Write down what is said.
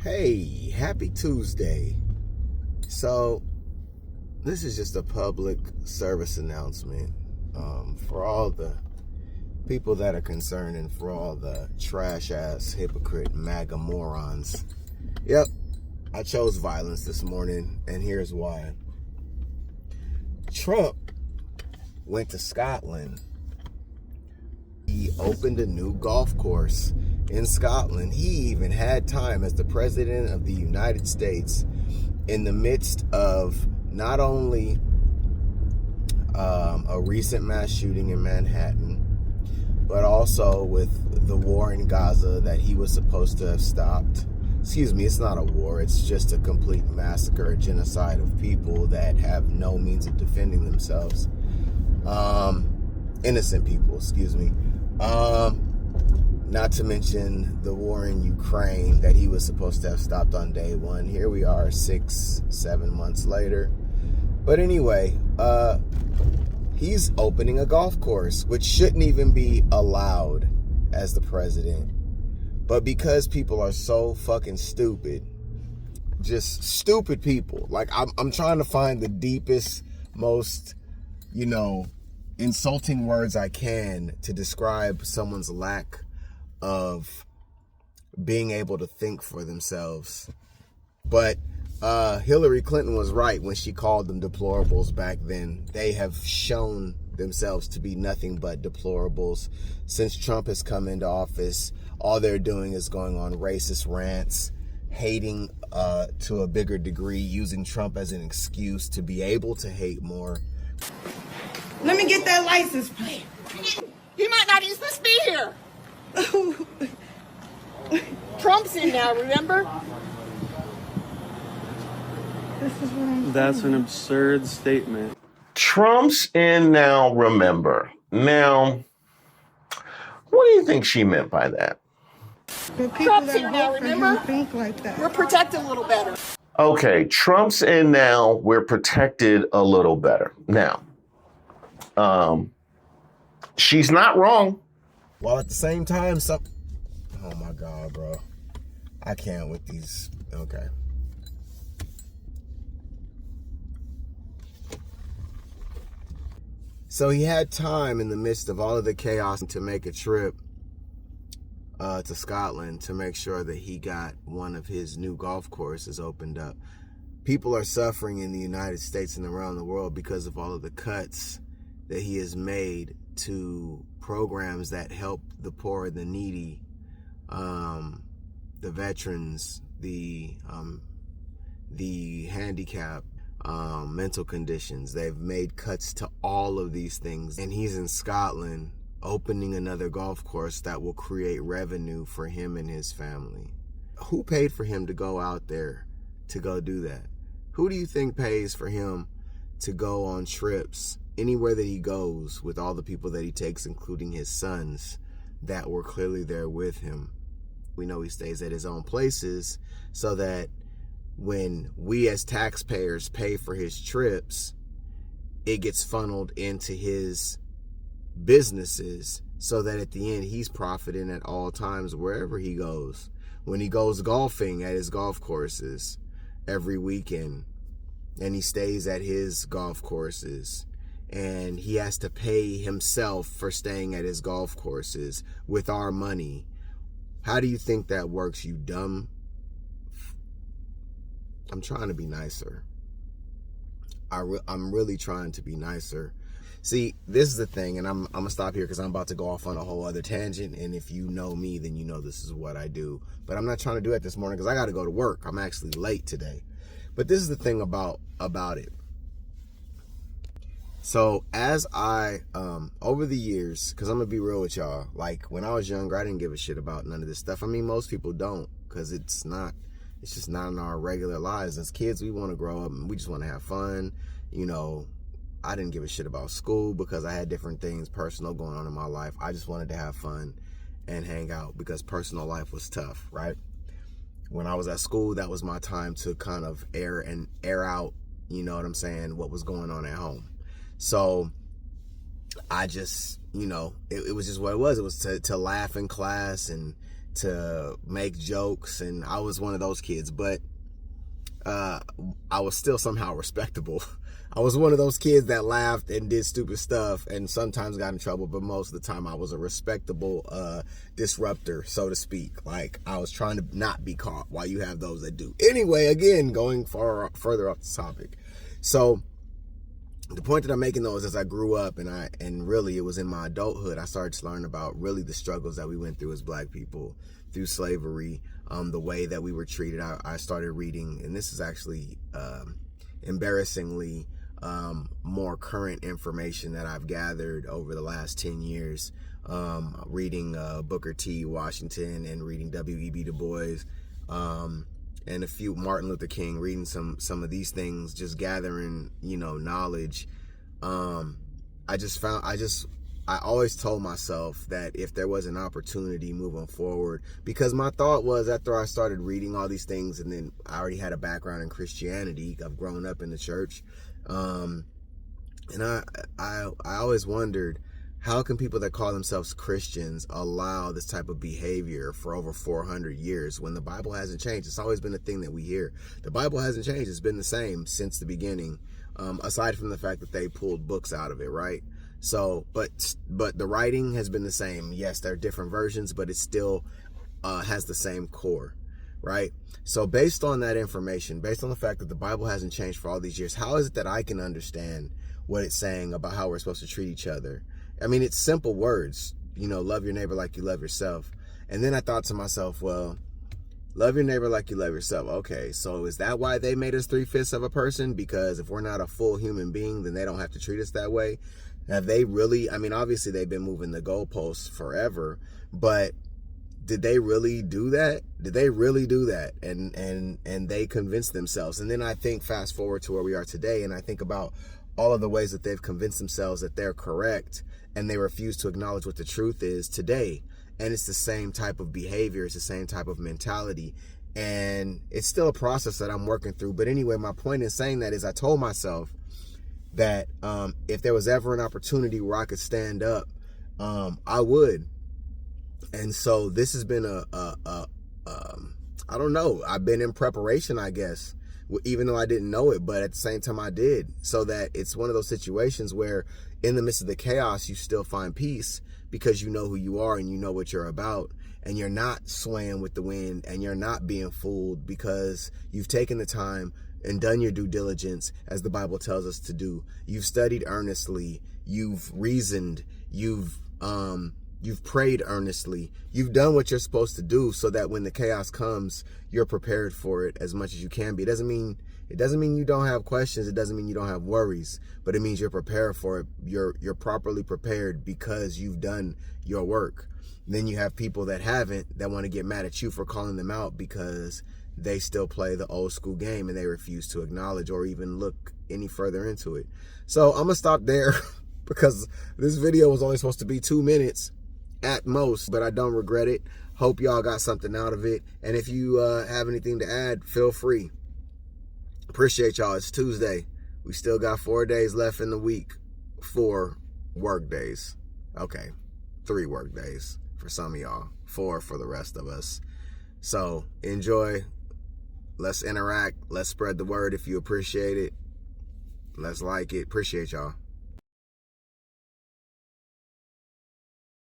Hey, happy Tuesday. So, this is just a public service announcement for all the people that are concerned and for all the trash ass, hypocrite, MAGA morons. Yep, I chose violence this morning, and here's why. Trump went to Scotland. He opened a new golf course in Scotland. He even had time as the president of the United States in the midst of not only a recent mass shooting in Manhattan, but also with the war in Gaza that he was supposed to have stopped. Excuse me, it's not a war. It's just a complete massacre, a genocide of people that have no means of defending themselves. Innocent people, excuse me. Not to mention the war in Ukraine that he was supposed to have stopped on day one. Here we are 6-7 months later. But anyway, he's opening a golf course, which shouldn't even be allowed as the president. But because people are so fucking stupid, just stupid people. Like, I'm trying to find the deepest, most, insulting words I can to describe someone's lack of being able to think for themselves. But Hillary Clinton was right when she called them deplorables back then. They have shown themselves to be nothing but deplorables. Since Trump has come into office, all they're doing is going on racist rants, hating to a bigger degree, using Trump as an excuse to be able to hate more. Let me get that license plate. He might not even supposed to be here. Trump's in now, remember? That's an absurd statement. Trump's in now, remember. Now, what do you think she meant by that? But people Trump's that here now, vote for him remember? think like that. We're protected a little better. Okay, Trump's in now, we're protected a little better. Now, she's not wrong. While at the same time, oh my God, bro. I can't with these. Okay. So he had time in the midst of all of the chaos to make a trip to Scotland to make sure that he got one of his new golf courses opened up. People are suffering in the United States and around the world because of all of the cuts that he has made to programs that help the poor, the needy, the veterans, the handicapped, mental conditions. They've made cuts to all of these things. And he's in Scotland opening another golf course that will create revenue for him and his family. Who paid for him to go out there to go do that? Who do you think pays for him to go on trips anywhere that he goes with all the people that he takes, including his sons that were clearly there with him? We know he stays at his own places so that when we as taxpayers pay for his trips, it gets funneled into his businesses so that at the end he's profiting at all times wherever he goes. When he goes golfing at his golf courses every weekend and he stays at his golf courses and he has to pay himself for staying at his golf courses with our money. How do you think that works, you dumb? I'm trying to be nicer. I'm really trying to be nicer. See, this is the thing, and I'm going to stop here because I'm about to go off on a whole other tangent, and if you know me, then you know this is what I do. But I'm not trying to do it this morning because I got to go to work. I'm actually late today. But this is the thing about it. So as I, over the years, because I'm going to be real with y'all, like when I was younger, I didn't give a shit about none of this stuff. I mean, most people don't because it's just not in our regular lives. As kids, we want to grow up and we just want to have fun. I didn't give a shit about school because I had different things personal going on in my life. I just wanted to have fun and hang out because personal life was tough, right? When I was at school, that was my time to kind of air out, you know what I'm saying, what was going on at home. So I just, it was just what it was. It was to laugh in class and to make jokes, and I was one of those kids, but I was still somehow respectable. I was one of those kids that laughed and did stupid stuff and sometimes got in trouble, but most of the time I was a respectable disruptor, so to speak. Like, I was trying to not be caught, while you have those that do. Anyway, again, going further off the topic. So the point that I'm making, though, is as I grew up and really it was in my adulthood, I started to learn about really the struggles that we went through as Black people through slavery, the way that we were treated. I started reading, and this is actually embarrassingly more current information that I've gathered over the last 10 years, reading Booker T. Washington and reading W.E.B. Du Bois, and a few Martin Luther King, reading some of these things, just gathering, knowledge. I always told myself that if there was an opportunity moving forward, because my thought was, after I started reading all these things, and then I already had a background in Christianity, I've grown up in the church, and I always wondered, how can people that call themselves Christians allow this type of behavior for over 400 years when the Bible hasn't changed? It's always been a thing that we hear. The Bible hasn't changed. It's been the same since the beginning, aside from the fact that they pulled books out of it, right? So, but the writing has been the same. Yes, there are different versions, but it still has the same core, right? So based on that information, based on the fact that the Bible hasn't changed for all these years, how is it that I can understand what it's saying about how we're supposed to treat each other? I mean, it's simple words, love your neighbor like you love yourself. And then I thought to myself, well, love your neighbor like you love yourself. Okay, so is that why they made us 3/5 of a person? Because if we're not a full human being, then they don't have to treat us that way. Have they really, obviously they've been moving the goalposts forever, but did they really do that? Did they really do that? And they convinced themselves. And then I think fast forward to where we are today, and I think about all of the ways that they've convinced themselves that they're correct, and they refuse to acknowledge what the truth is today. And it's the same type of behavior, it's the same type of mentality, and it's still a process that I'm working through. But anyway, my point in saying that is, I told myself that if there was ever an opportunity where I could stand up, I would. And so this has been I don't know, I've been in preparation, I guess, even though I didn't know it, but at the same time I did, so that it's one of those situations where in the midst of the chaos, you still find peace, because you know who you are and you know what you're about, and you're not swaying with the wind, and you're not being fooled, because you've taken the time and done your due diligence, as the Bible tells us to do. You've studied earnestly, you've reasoned, you've prayed earnestly, you've done what you're supposed to do, so that when the chaos comes, you're prepared for it as much as you can be. It doesn't mean you don't have questions, it doesn't mean you don't have worries, but it means you're prepared for it. You're properly prepared because you've done your work. And then you have people that haven't, that want to get mad at you for calling them out because they still play the old school game and they refuse to acknowledge or even look any further into it. So I'm gonna stop there because this video was only supposed to be 2 minutes at most, but I don't regret it. Hope y'all got something out of it. And if you have anything to add, feel free. Appreciate y'all. It's Tuesday. We still got 4 days left in the week. 4 work days. Okay, 3 work days for some of y'all, 4 for the rest of us. So enjoy. Let's interact. Let's spread the word if you appreciate it. Let's like it. Appreciate y'all.